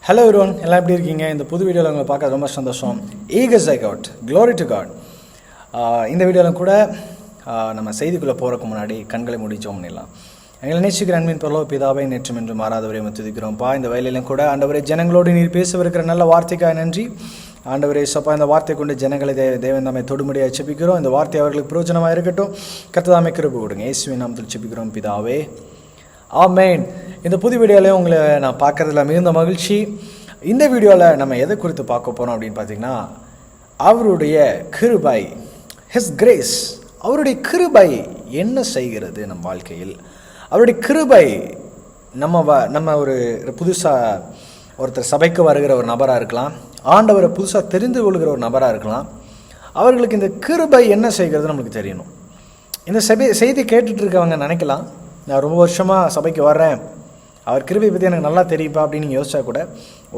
Hello everyone, எல்லாம் எப்படி இருக்கீங்க? இந்த புது வீடியோவில் உங்களை பார்க்க ரொம்ப சந்தோஷம். ஈகஸ் ஐ காட், க்ளோரி டு காட். இந்த வீடியோவில் கூட நம்ம செய்திக்குள்ளே போகிறதுக்கு முன்னாடி கண்களை முடிச்சோம் பண்ணிடலாம். எங்களை நேசிக்கிற அன்பின் பரலோக பிதாவை நேற்றும் என்று மாறாதவரை துதிக்கிறோம்ப்பா. இந்த வயலிலும் கூட ஆண்டவரே ஜனங்களோடு நீர் பேசவிருக்கிற நல்ல வார்த்தைக்காக நன்றி. ஆண்டவரே சப்பா, இந்த வார்த்தை கொண்டு ஜனங்களை தேவன் தாமே தொடுமுடியாக செபிக்கிறோம். இந்த வார்த்தை அவர்களுக்கு பிரயோஜனமாக இருக்கட்டும். கர்த்ததாமே கிருபை கொடுங்க. இயேசுவின் நாமத்தில் செபிக்கிறோம் பிதாவே, ஆமென். இந்த புது வீடியோவில் உங்களை நான் பார்க்குறதுல மிகுந்த மகிழ்ச்சி. இந்த வீடியோவில் நம்ம எதை குறித்து பார்க்க போகிறோம் அப்படின்னு பார்த்தீங்கன்னா, அவருடைய கிருபை, ஹிஸ் கிரேஸ். அவருடைய கிருபை என்ன செய்கிறது நம் வாழ்க்கையில்? அவருடைய கிருபை நம்ம ஒரு புதுசாக ஒருத்தர் சபைக்கு வருகிற ஒரு நபராக இருக்கலாம், ஆண்டவரை புதுசாக தெரிந்து கொள்கிற ஒரு நபராக இருக்கலாம். அவர்களுக்கு இந்த கிருபை என்ன செய்கிறது நம்மளுக்கு தெரியணும். இந்த செய்தி கேட்டுட்டு இருக்கவங்க நினைக்கலாம், நான் ரொம்ப வருஷமாக சபைக்கு வர்றேன், அவர் கிருபை பற்றி எனக்கு நல்லா தெரியுப்பா அப்படின்னு நீங்கள் யோசிச்சா கூட,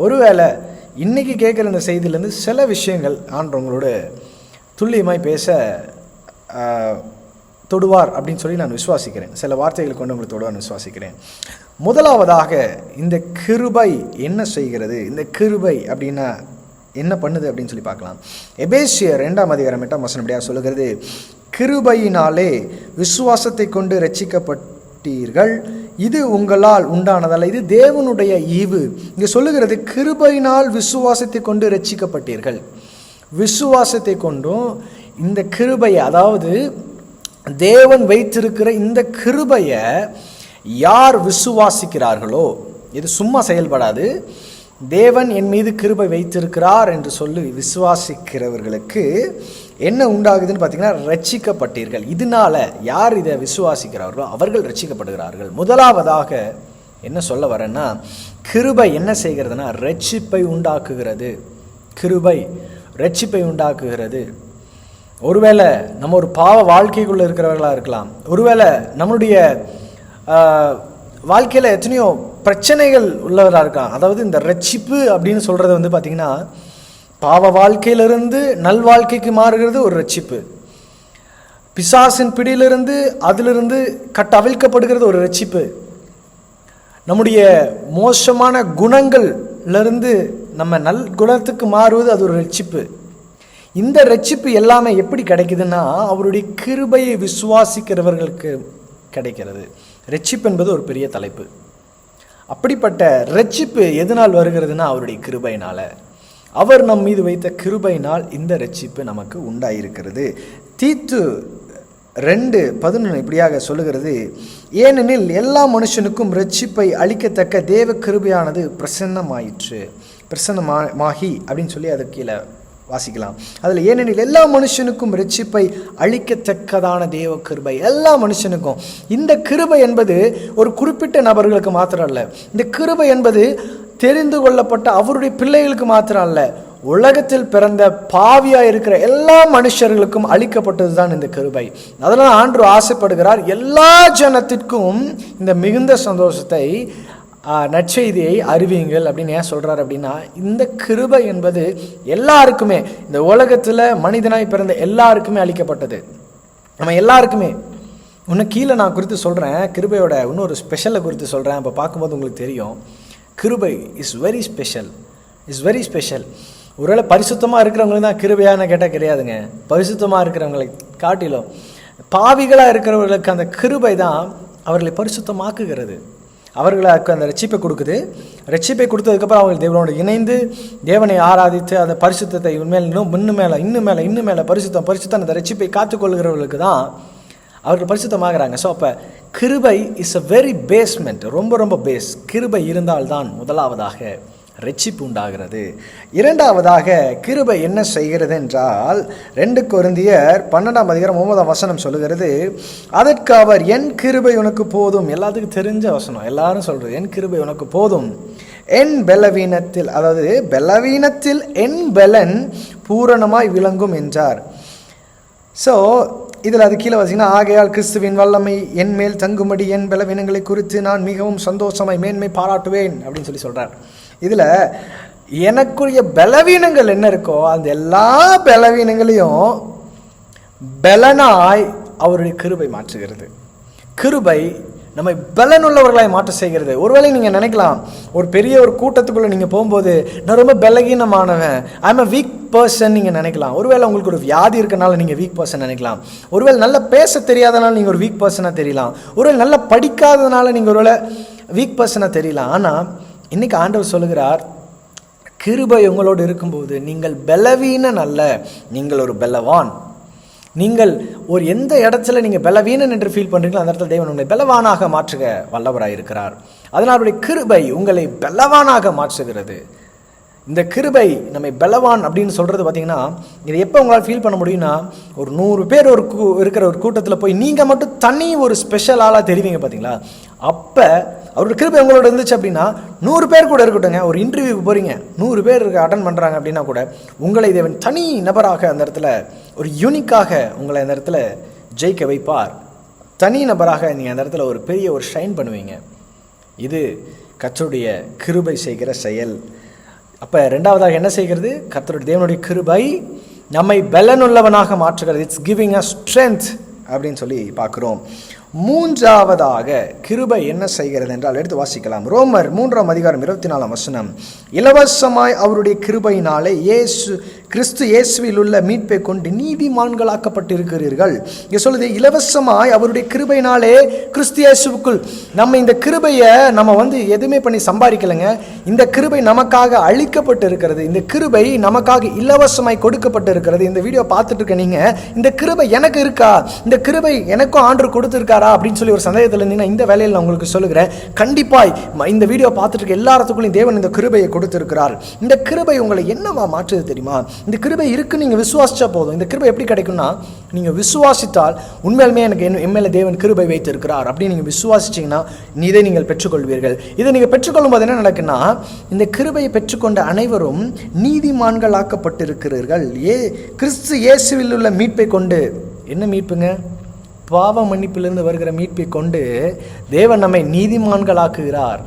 ஒருவேளை இன்றைக்கி கேட்குற இந்த செய்தியிலேருந்து சில விஷயங்கள் ஆண்டவங்களோட துல்லியமாய் பேச தொடுவார் அப்படின்னு சொல்லி நான் விசுவாசிக்கிறேன். சில வார்த்தைகளை கொண்டு உங்களுக்கு தொடுவார்னு விசுவாசிக்கிறேன். முதலாவதாக, இந்த கிருபை என்ன செய்கிறது? இந்த கிருபை அப்படின்னா என்ன பண்ணுது அப்படின்னு சொல்லி பார்க்கலாம். எபேசியர் 2ஆம் அதிகாரம் 8ஆம் வசனம் இப்படியா சொல்லுகிறது, கிருபையினாலே விசுவாசத்தை கொண்டு ரட்சிக்கப்பட்டீர்கள், இது உங்களால் உண்டானதல்ல, இது தேவனுடைய ஈவு. இங்கே சொல்லுகிறது, கிருபையினால் விசுவாசத்தை கொண்டு ரட்சிக்கப்பட்டீர்கள். விசுவாசத்தை கொண்டும் இந்த கிருபையை, அதாவது தேவன் வைத்திருக்கிற இந்த கிருபையை யார் விசுவாசிக்கிறார்களோ, இது சும்மா செயல்படாது. தேவன் என் மீது கிருபை வைத்திருக்கிறார் என்று சொல்லி விசுவாசிக்கிறவர்களுக்கு என்ன உண்டாகுதுன்னு பார்த்தீங்கன்னா, ரட்சிக்கப்பட்டீர்கள். இதனால யார் இதை விசுவாசிக்கிறார்களோ அவர்கள் ரட்சிக்கப்படுகிறார்கள். முதலாவதாக என்ன சொல்ல வரேன்னா, கிருபை என்ன செய்கிறதுனா ரட்சிப்பை உண்டாக்குகிறது. கிருபை ரட்சிப்பை உண்டாக்குகிறது. ஒருவேளை நம்ம ஒரு பாவ வாழ்க்கைக்குள்ளே இருக்கிறவர்களாக இருக்கலாம், ஒருவேளை நம்மளுடைய வாழ்க்கையில் எத்தனையோ பிரச்சனைகள் உள்ளவராக இருக்கலாம். அதாவது இந்த ரட்சிப்பு அப்படின்னு சொல்கிறது வந்து பார்த்திங்கன்னா, பாவ வாழ்க்கையிலிருந்து நல் வாழ்க்கைக்கு மாறுகிறது ஒரு ரட்சிப்பு. பிசாசின் பிடியிலிருந்து அதிலிருந்து அவிழ்க்கப்படுகிறது ஒரு ரட்சிப்பு. நம்முடைய மோசமான குணங்கள்லேருந்து நம்ம நல் குணத்துக்கு மாறுவது அது ஒரு ரட்சிப்பு. இந்த ரட்சிப்பு எல்லாமே எப்படி கிடைக்குதுன்னா, அவருடைய கிருபையை விசுவாசிக்கிறவர்களுக்கு கிடைக்கிறது. ரட்சிப்பு என்பது ஒரு பெரிய தலைப்பு. அப்படிப்பட்ட ரட்சிப்பு எதனால் வருகிறதுனா, அவருடைய கிருபையினால். அவர் நம் மீது வைத்த கிருபையினால் இந்த ரட்சிப்பு நமக்கு உண்டாயிருக்கிறது. தீத்து 2:11 இப்படியாக சொல்லுகிறது, ஏனெனில் எல்லா மனுஷனுக்கும் ரட்சிப்பை அளிக்கத்தக்க தேவ கிருபையானது பிரசன்னமாகி அப்படின்னு சொல்லி அது கீழே வாசிக்கலாம். அதில் ஏனெனில் எல்லா மனுஷனுக்கும் ரட்சிப்பை அளிக்கத்தக்கதான தேவ கிருபை. எல்லா மனுஷனுக்கும். இந்த கிருபை என்பது ஒரு குறிப்பிட்ட நபர்களுக்கு மாத்திரம் அல்ல. இந்த கிருபை என்பது தெரிந்து கொள்ளப்பட்ட அவருடைய பிள்ளைகளுக்கு மாத்திரம் அல்ல, உலகத்தில் பிறந்த பாவியாக இருக்கிற எல்லா மனுஷர்களுக்கும் அளிக்கப்பட்டது தான் இந்த கிருபை. அதனால் ஆண்டவர் ஆசைப்படுகிறார், எல்லா ஜனத்திற்கும் இந்த மிகுந்த சந்தோஷத்தை, நற்செய்தியை அறிவியுங்கள் அப்படின்னு ஏன் சொல்கிறார் அப்படின்னா, இந்த கிருபை என்பது எல்லாருக்குமே, இந்த உலகத்தில் மனிதனாய் பிறந்த எல்லாருக்குமே அளிக்கப்பட்டது. நம்ம எல்லாருக்குமே. இன்னும் கீழே நான் குறித்து சொல்கிறேன், கிருபையோட இன்னொரு ஸ்பெஷலை குறித்து சொல்கிறேன். இப்போ பார்க்கும்போது உங்களுக்கு தெரியும், கிருபை இஸ் வெரி ஸ்பெஷல். ஒருவேளை பரிசுத்தமாக இருக்கிறவங்களுக்கு தான் கிருபையானு கேட்டால் கிடையாதுங்க. பரிசுத்தமாக இருக்கிறவங்களை காட்டிலும் பாவிகளாக இருக்கிறவர்களுக்கு அந்த கிருபை தான் அவர்களை பரிசுத்தமாக்குகிறது. அவர்களுக்கு அந்த ரட்சிப்பை கொடுக்குது. ரட்சிப்பை கொடுத்ததுக்கப்புறம் அவங்க தேவனோடு இணைந்து தேவனை ஆராதித்து அந்த பரிசுத்தத்தை உண்மையில் இன்னும் மேலே பரிசுத்தம் அந்த ரட்சிப்பை காத்துக்கொள்கிறவர்களுக்கு தான் அவர்கள் பரிசுத்தமாகறாங்க. ஸோ அப்போ கிருபை இஸ் அ வெரி பேஸ்மெண்ட், ரொம்ப பேஸ். கிருபை இருந்தால்தான் முதலாவதாக ரட்சிப்பு உண்டாகிறது. இரண்டாவதாக கிருபை என்ன செய்கிறது என்றால், 2 கொரிந்தியர் 12ஆம் அதிகாரம் 9ஆம் வசனம் சொல்லுகிறது, அதற்கு அவர் என் கிருபை உனக்கு போதும். எல்லாத்துக்கும் தெரிஞ்ச வசனம், எல்லாரும் சொல்றது, என் கிருபை உனக்கு போதும், என் பலவீனத்தில், அதாவது பலவீனத்தில் என் பலன் பூரணமாய் விளங்கும் என்றார். ஸோ இதில் அது கீழே வச்சிங்கன்னா, ஆகையால் கிறிஸ்துவின் வல்லமை என் மேல் தங்கும்படி என் பலவீனங்களை குறித்து நான் மிகவும் சந்தோஷமாய் மேன்மை பாராட்டுவேன் அப்படின்னு சொல்லி சொல்கிறார். இதில் எனக்குரிய பலவீனங்கள் என்ன இருக்கோ அந்த எல்லா பலவீனங்களையும் பலனாய் அவருடைய கிருபை மாற்றுகிறது. கிருபை நம்மை பலனுள்ளவர்களாய் மாற்ற செய்கிறது. ஒருவேளை நீங்கள் நினைக்கலாம், ஒரு பெரிய ஒரு கூட்டத்துக்குள்ளே நீங்கள் போகும்போது நான் ரொம்ப பலகீனமானவன், I am a weak person நீங்கள் நினைக்கலாம். ஒருவேளை உங்களுக்கு ஒரு வியாதி இருக்கனால நீங்கள் வீக் பர்சன் நினைக்கலாம். ஒருவேளை நல்லா பேச தெரியாதனால நீங்கள் ஒரு வீக் பர்சனாக தெரியலாம். ஒருவேளை நல்லா படிக்காததுனால நீங்கள் ஒருவேளை வீக் பர்சனாக தெரியலாம். ஆனால் இன்னைக்கு ஆண்டவர் சொல்லுகிறார், கிருபை உங்களோடு இருக்கும்போது நீங்கள் பலவீனன் அல்ல, நீங்கள் ஒரு பலவான். நீங்கள் ஒரு எந்த இடத்துல நீங்கள் பலவீனன் என்று ஃபீல் பண்ணுறீங்களோ அந்த இடத்துல தேவன் உங்களை பலவானாக மாற்றுக வல்லவராக இருக்கிறார். அதனால் அவருடைய கிருபை உங்களை பலவானாக மாற்றுகிறது. இந்த கிருபை நம்மை பலவான் அப்படின்னு சொல்கிறது பார்த்தீங்கன்னா, இதை எப்போ உங்களால் ஃபீல் பண்ண முடியும்னா, ஒரு 100 பேர் இருக்கிற ஒரு கூட்டத்தில் போய் நீங்கள் மட்டும் தனி ஒரு ஸ்பெஷல் ஆளாக தெரிவிங்க பார்த்தீங்களா, அப்போ அவருடைய கிருபை உங்களோட இருந்துச்சு அப்படின்னா 100 பேர் கூட இருக்கட்டுங்க, ஒரு இன்டர்வியூக்கு போகிறீங்க, 100 பேர் அட்டன் பண்ணுறாங்க அப்படின்னா கூட உங்களை தேவன் தனி நபராக அந்த இடத்துல ஒரு யூனிக்காக உங்களை அந்த இடத்துல ஜெயிக்க வைப்பார். தனி நபராக நீங்கள் அந்த இடத்துல ஒரு பெரிய ஒரு ஷைன் பண்ணுவீங்க. இது கர்த்தருடைய கிருபை செய்கிற செயல். அப்போ ரெண்டாவதாக என்ன செய்கிறது? கர்த்தருடைய தேவனுடைய கிருபை நம்மை பலனுள்ளவனாக மாற்றுகிறது. இட்ஸ் கிவிங் அஸ் ஸ்ட்ரென்த் அப்படின்னு சொல்லி பார்க்குறோம். மூன்றாவதாக கிருபை என்ன செய்கிறது என்றால் எடுத்து வாசிக்கலாம். ரோமர் 3:24 இலவசமாய் அவருடைய கிருபையினாலே கிறிஸ்து இயேசுவில் உள்ள மீட்பை கொண்டு நீதிமான்களாக்கப்பட்டிருக்கிறீர்கள். இங்கே சொல்லுது, இலவசமாய் அவருடைய கிருபையினாலே கிறிஸ்து இயேசுவுக்குள். நம்ம இந்த கிருபையை நம்ம எதுவுமே பண்ணி சம்பாதிக்கலைங்க. இந்த கிருபை நமக்காக அளிக்கப்பட்டு இருக்கிறது. இந்த கிருபை நமக்காக இலவசமாய் கொடுக்கப்பட்டு இருக்கிறது. இந்த வீடியோ பார்த்துட்டு இருக்க நீங்க, இந்த கிருபை எனக்கு இருக்கா, இந்த கிருபை எனக்கும் ஆண்டவர் கொடுத்திருக்காரா அப்படின்னு சொல்லி ஒரு சந்தேகத்தில் இருந்தீங்கன்னா, இந்த வேலையில் நான் உங்களுக்கு சொல்லுகிறேன், கண்டிப்பாய் இந்த வீடியோ பார்த்துட்டு இருக்க எல்லாத்துக்குள்ளையும் தேவன் இந்த கிருபையை கொடுத்திருக்கிறார். இந்த கிருபை உங்களை என்னவா மாற்றுது தெரியுமா? இந்த கிருபை இருக்கு நீங்க விசுவாசிச்சா போதும். இந்த கிருபை எப்படி கிடைக்கும்னா, நீங்க விசுவாசித்தால் உண்மையிலுமே எனக்கு எம்மையில தேவன் கிருபை வைத்திருக்கிறார் அப்படின்னு நீங்க விசுவாசிச்சீங்கன்னா இதை நீங்கள் பெற்றுக்கொள்வீர்கள். இதை நீங்க பெற்றுக்கொள்ளும் போது என்ன நடக்குன்னா, இந்த கிருபையை பெற்றுக்கொண்ட அனைவரும் நீதிமான்களாக்கப்பட்டிருக்கிறீர்கள். கிறிஸ்து இயேசுவில் உள்ள மீட்பை கொண்டு. என்ன மீட்புங்க? பாவ மன்னிப்பிலிருந்து வருகிற மீட்பை கொண்டு தேவன் நம்மை நீதிமான்களாக்குகிறார்.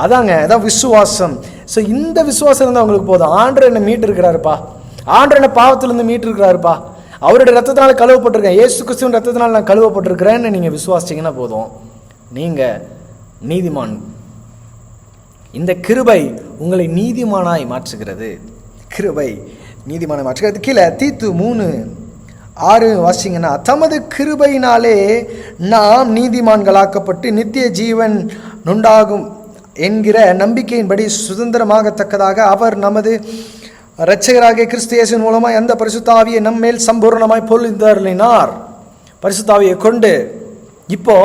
அதான் விசுவாசம். ஸோ இந்த விசுவாசம் இருந்தால் உங்களுக்கு போதும். ஆண்டவர் என்னை மீட்டு இருக்கிறாருப்பா, ஆண்டவர் என்ன பாவத்திலிருந்து மீட்டு இருக்கிறாருப்பா, அவருடைய ரத்தத்தினால கழுவப்பட்டிருக்கேன், இயேசு கிறிஸ்துவின் ரத்தத்தினால நான் கழுவப்பட்டிருக்கிறேன்னு நீங்கள் விசுவாசிச்சிங்கன்னா போதும், நீங்கள் நீதிமான். இந்த கிருபை உங்களை நீதிமானாய் மாற்றுகிறது. கிருபை நீதிமானாய் மாற்றுகிறது. கீழே தீத்து 3:6 வாசிங்கன்னா, தமது கிருபையினாலே நாம் நீதிமான்களாக்கப்பட்டு நித்திய ஜீவன் உண்டாகும் என்கிற நம்பிக்கையின்படி சுதந்திரமாகத்தக்கதாக அவர் நமது இரட்சகராகிய கிறிஸ்து இயேசுவின் மூலமாய் அந்த பரிசுத்த ஆவியை நம்மேல் சம்பூர்ணமாய் பொழிந்தருளினார். பரிசுத்த ஆவியை கொண்டு இப்போ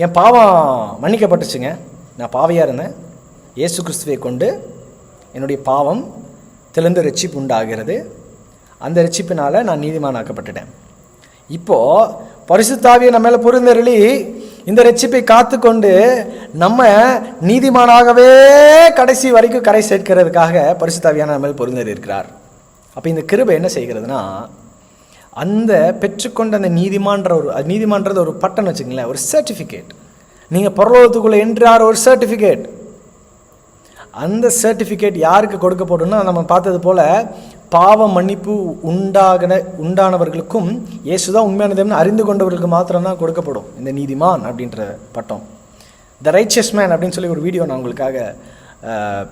என் பாவம் மன்னிக்கப்பட்டுச்சுங்க. நான் பாவியாக இருந்தேன், இயேசு கிறிஸ்துவை கொண்டு என்னுடைய பாவம் தெளிந்த ரட்சிப்பு உண்டாகிறது. அந்த ரட்சிப்பினால் நான் நீதிமானாக்கப்பட்டுட்டேன். இப்போது பரிசுத்த ஆவியை நம்ம மேலே பொருந்தருளி இந்த ரட்சிப்பை காத்து கொண்டு நம்ம நீதிமானாகவே கடைசி வரைக்கும் கரை சேர்க்கிறதுக்காக பரிசுத்த ஆவியான நம்ம மேல் பொருந்தேறி இருக்கிறார். அப்போ இந்த கிருபை என்ன செய்கிறதுனா, அந்த பெற்றுக்கொண்ட அந்த நீதிமான்றது ஒரு பட்டன் வச்சுங்களேன், ஒரு சர்டிஃபிகேட். நீங்கள் பரலோகத்துக்குள்ளே என்றார் ஒரு சர்டிஃபிகேட். அந்த சர்டிஃபிகேட் யாருக்கு கொடுக்கப்படும்? நம்ம பார்த்தது போல் பாவ மன்னிப்பு உண்டானவர்களுக்கும் இயேசுதான் உண்மையான தேவன் அறிந்து கொண்டவர்களுக்கு மாத்திரம்தான் கொடுக்கப்படும் இந்த நீதிமான் அப்படின்ற பட்டம். த ரைச்சஸ் மேன் அப்படின்னு சொல்லி ஒரு வீடியோ நான் உங்களுக்காக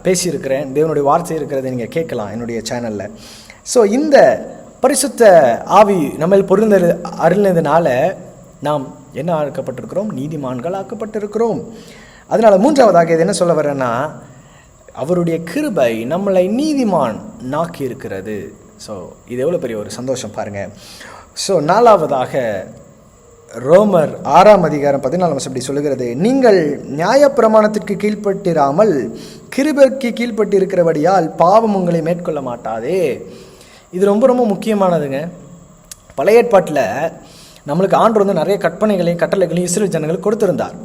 பேசியிருக்கிறேன். தேவனுடைய வார்த்தை இருக்கிறத நீங்கள் கேட்கலாம் என்னுடைய சேனலில். ஸோ இந்த பரிசுத்த ஆவி நம்ம பொருந்த அருளினதுனால நாம் என்ன ஆக்கப்பட்டிருக்கிறோம்? நீதிமான்கள் ஆக்கப்பட்டிருக்கிறோம். அதனால் மூன்றாவதாக இது என்ன சொல்ல வரேன்னா, அவருடைய கிருபை நம்மளை நீதிமான் நாக்கி இருக்கிறது. ஸோ இது எவ்வளோ பெரிய ஒரு சந்தோஷம் பாருங்கள். ஸோ நாலாவதாக ரோமர் 6:14 அப்படி சொல்லுகிறது, நீங்கள் நியாயப்பிரமாணத்திற்கு கீழ்ப்பட்டிராமல் கிருபைக்கு கீழ்ப்பட்டு இருக்கிறபடியால் பாவம் உங்களை மேற்கொள்ள மாட்டாதே. இது ரொம்ப ரொம்ப முக்கியமானதுங்க. பழைய ஏற்பாட்டில் நம்மளுக்கு ஆண்டவர் நிறைய கற்பனைகளையும் கட்டளைகளையும் இஸ்ரவேல் ஜனங்களுக்கு கொடுத்திருந்தார்.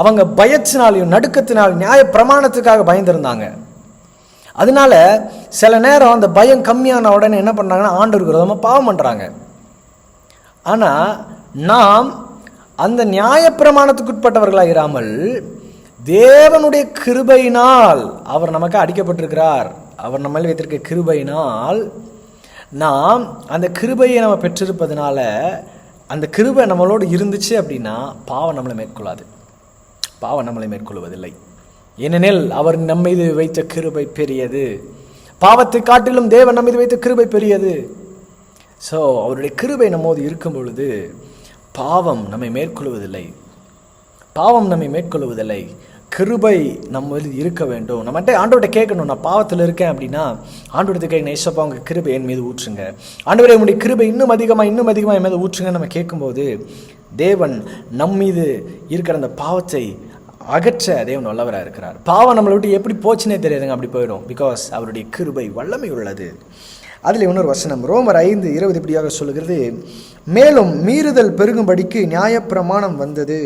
அவங்க பயத்தினாலையும் நடுக்கத்தினாலும் நியாய பிரமாணத்துக்காக பயந்துருந்தாங்க. அதனால சில நேரம் அந்த பயம் கம்மியான உடனே என்ன பண்ணுறாங்கன்னா, ஆண்டவருக்கு விரோதமாக பாவம் பண்ணுறாங்க. ஆனால் நாம் அந்த நியாய பிரமாணத்துக்குட்பட்டவர்களாக இராமல் தேவனுடைய கிருபையினால் அவர் நமக்கு அடிக்கப்பட்டிருக்கிறார். அவர் நம்ம வைத்திருக்க கிருபையினால் நாம் அந்த கிருபையை நம்ம பெற்றிருப்பதனால, அந்த கிருபை நம்மளோடு இருந்துச்சு அப்படின்னா பாவம் நம்மளை மேற்கொள்ளாது. பாவம் நம்மளை மேற்கொள்வதில்லை. ஏனெனில் அவர் நம்மீது வைத்த கிருபை பெரியது. பாவத்தை காட்டிலும் தேவன் நம்மீது வைத்த கிருபை பெரியது. ஸோ அவருடைய கிருபை நம்மோடு இருக்கும் பொழுது பாவம் நம்மை மேற்கொள்வதில்லை. பாவம் நம்மை மேற்கொள்வதில்லை. கிருபை நம்ம இருக்க வேண்டும். நம்மகிட்ட ஆண்டவர்கிட்ட கேட்கணும், நான் பாவத்தில் இருக்கேன் அப்படின்னா ஆண்டவர்கிட்ட கேட்கணும், ஏசப்பா உங்கள் கிருபை என் மீது ஊற்றுங்க, ஆண்டவரே உங்களுடைய கிருபை இன்னும் அதிகமாக என் மீது ஊற்றுங்க. நம்ம கேட்கும்போது தேவன் நம் மீது இருக்கிற அந்த பாவத்தை அகற்ற தேவன் வல்லவராக இருக்கிறார். பாவம் நம்மளை விட்டு எப்படி போச்சுன்னே தெரியாதுங்க, அப்படி போயிடும். பிகாஸ் அவருடைய கிருபை வல்லமை உள்ளது. அதில் இன்னொரு வசனம் ரோமர் 5:20 இப்படியாக சொல்லுகிறது, மேலும் மீறுதல் பெருகும்படிக்கு நியாயப்பிரமாணம் வந்தது,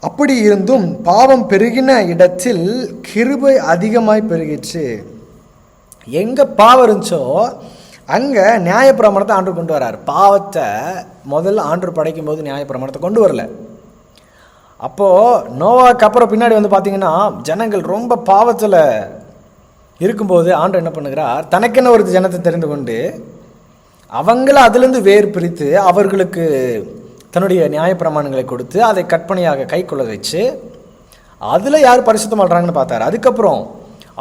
அப்படி இருந்தும் பாவம் பெருகின இடத்தில் கிருபை அதிகமாய் பெருகிற்று. எங்கே பாவம் இருந்துச்சோ அங்கே நியாயப்பிரமாணத்தை ஆண்டு கொண்டு வரார். பாவத்தை முதல்ல ஆண்டு படைக்கும் போது நியாயப்பிரமாணத்தை கொண்டு வரல. அப்போது நோவாக்கு அப்புறம் பின்னாடி வந்து பார்த்திங்கன்னா ஜனங்கள் ரொம்ப பாவத்தில் இருக்கும்போது ஆண்டு என்ன பண்ணுகிறார், தனக்கென்ன ஒரு ஜனத்தை தெரிந்து கொண்டு அவங்கள அதிலிருந்து வேறு பிரித்து அவர்களுக்கு தன்னுடைய நியாயப்பிரமாணங்களை கொடுத்து அதை கற்பனையாக கை கொள்ள வச்சு அதில் யார் பரிசுத்தம் ஆடுறாங்கன்னு பார்த்தார். அதுக்கப்புறம்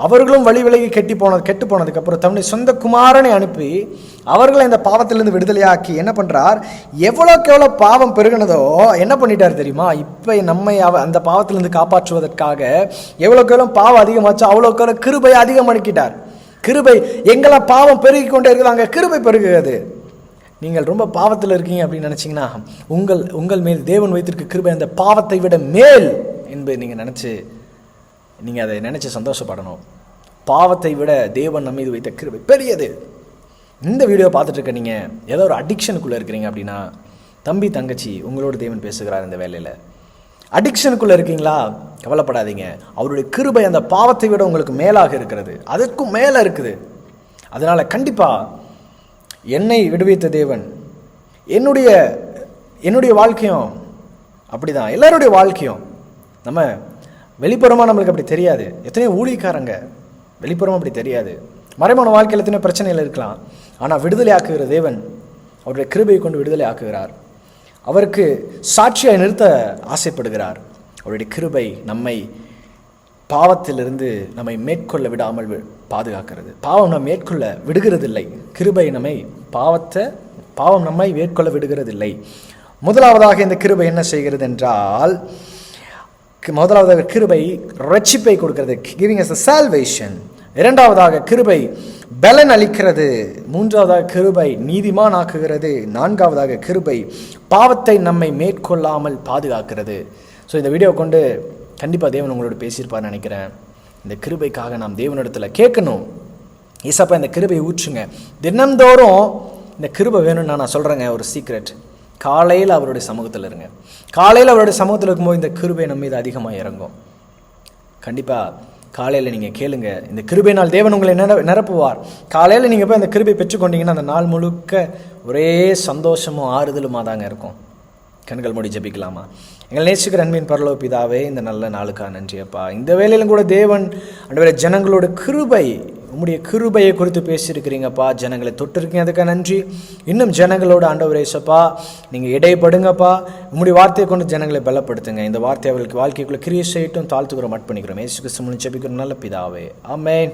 அவர்களும் வழி விலகி கெட்டு போனதுக்கப்புறம் தன்னுடைய சொந்த குமாரனை அனுப்பி அவர்களை இந்த பாவத்திலிருந்து விடுதலையாக்கி என்ன பண்ணுறார், எவ்வளோக்கு எவ்வளோ பாவம் பெருகினதோ என்ன பண்ணிட்டார் தெரியுமா, இப்போ நம்மை அந்த பாவத்திலிருந்து காப்பாற்றுவதற்காக எவ்வளோக்கு எவ்வளோ பாவம் அதிகமாச்சோ அவ்வளோக்கு எவ்வளோ கிருபை அதிகமாக்கிட்டார். கிருபை எங்கெல்லாம் பாவம் பெருகி கொண்டே இருக்குது அங்கே கிருபை பெருகுகிறது. நீங்கள் ரொம்ப பாவத்தில் இருக்கீங்க அப்படின்னு நினச்சிங்கன்னா உங்கள் மேல் தேவன் வைத்திருக்க கிருபை அந்த பாவத்தை விட மேல் என்பதை நீங்கள் அதை நினச்சி சந்தோஷப்படணும். பாவத்தை விட தேவன் நம்ம மீது வைத்த கிருபை பெரியது. இந்த வீடியோ பார்த்துட்டு இருக்க நீங்கள் ஏதோ ஒரு அடிக்ஷனுக்குள்ளே இருக்கிறீங்க அப்படின்னா தம்பி தங்கச்சி உங்களோட தேவன் பேசுகிறார். இந்த வேலையில் அடிக்ஷனுக்குள்ளே இருக்கீங்களா, கவலைப்படாதீங்க. அவருடைய கிருபை அந்த பாவத்தை விட உங்களுக்கு மேலாக இருக்கிறது, அதற்கும் மேலே இருக்குது. அதனால் கண்டிப்பாக என்னை விடுவித்த தேவன் என்னுடைய வாழ்க்கையும் அப்படி தான், எல்லாருடைய வாழ்க்கையும் நம்ம வெளிப்புறமாக நம்மளுக்கு அப்படி தெரியாது. எத்தனையோ ஊழியக்காரங்க வெளிப்புறமாக அப்படி தெரியாது. மறைமான வாழ்க்கையில் எத்தனையோ பிரச்சனைகள் இருக்கலாம். ஆனால் விடுதலை ஆக்குகிற தேவன் அவருடைய கிருபையை கொண்டு விடுதலை ஆக்குகிறார். அவருக்கு சாட்சியாக நிறுத்த ஆசைப்படுகிறார். அவருடைய கிருபை நம்மை பாவத்திலிருந்து நம்மை மேற்கொள்ள விடாமல் பாதுகாக்கிறது. பாவம் நம்ம மேற்கொள்ள விடுகிறதில்லை. கிருபை பாவம் நம்மை மேற்கொள்ள விடுகிறதில்லை. முதலாவதாக இந்த கிருபை என்ன செய்கிறது என்றால், முதலாவதாக கிருபை ரட்சிப்பை கொடுக்கிறது, கிவிங் அஸ் a salvation. இரண்டாவதாக கிருபை பலன் அளிக்கிறது. மூன்றாவதாக கிருபை நீதிமான் ஆக்குகிறது. நான்காவதாக கிருபை பாவத்தை நம்மை மேற்கொள்ளாமல் பாதுகாக்கிறது. ஸோ இந்த வீடியோ கொண்டு கண்டிப்பாக தேவன் உங்களோட பேசியிருப்பார்னு நினைக்கிறேன். இந்த கிருபைக்காக நாம் தேவனிடத்தில் கேட்கணும், ஏசப்பா இந்த கிருபையை ஊற்றுங்க. தினந்தோறும் இந்த கிருபை வேணும்னா நான் சொல்கிறேங்க ஒரு சீக்ரெட், காலையில் அவருடைய சமூகத்தில் இருங்க. காலையில் அவருடைய சமூகத்தில் இருக்கும்போது இந்த கிருபை நம்ம மீது அதிகமாக இறங்கும். கண்டிப்பாக காலையில் நீங்கள் கேளுங்க, இந்த கிருபையினால் தேவன் உங்களை நிரப்புவார். காலையில் நீங்கள் போய் அந்த கிருபை பெற்றுக்கொண்டீங்கன்னா அந்த நாள் முழுக்க ஒரே சந்தோஷமும் ஆறுதலுமாக தாங்க இருக்கும். கண்கள் மூடி ஜெபிக்கலாமா? எங்கள் நேசிக்கிற அன்பின் பரலோக பிதாவே, இந்த நல்ல நாளுக்காக நன்றியப்பா. இந்த வேளையிலும் கூட தேவன் ஆண்டவரே ஜனங்களோட கிருபை, உம்முடைய கிருபையை குறித்து பேசியிருக்கிறீங்கப்பா. ஜனங்களை தொட்டிருக்கீங்க, அதுக்காக நன்றி. இன்னும் ஜனங்களோட ஆண்டவரே சப்பா நீங்கள் இடைப்படுங்கப்பா. உம்முடைய வார்த்தையை கொண்டு ஜனங்களை பலப்படுத்துங்க. இந்த வார்த்தை அவர்களுக்கு வாழ்க்கைக்குள்ளே கிரியை செய்யட்டும். தாழ்த்துக்கிறோம், அர்ப்பணிக்கிறோம். இயேசு கிறிஸ்து மூலம் ஜெபிக்கிறோம் நல்ல பிதாவே, ஆமென்.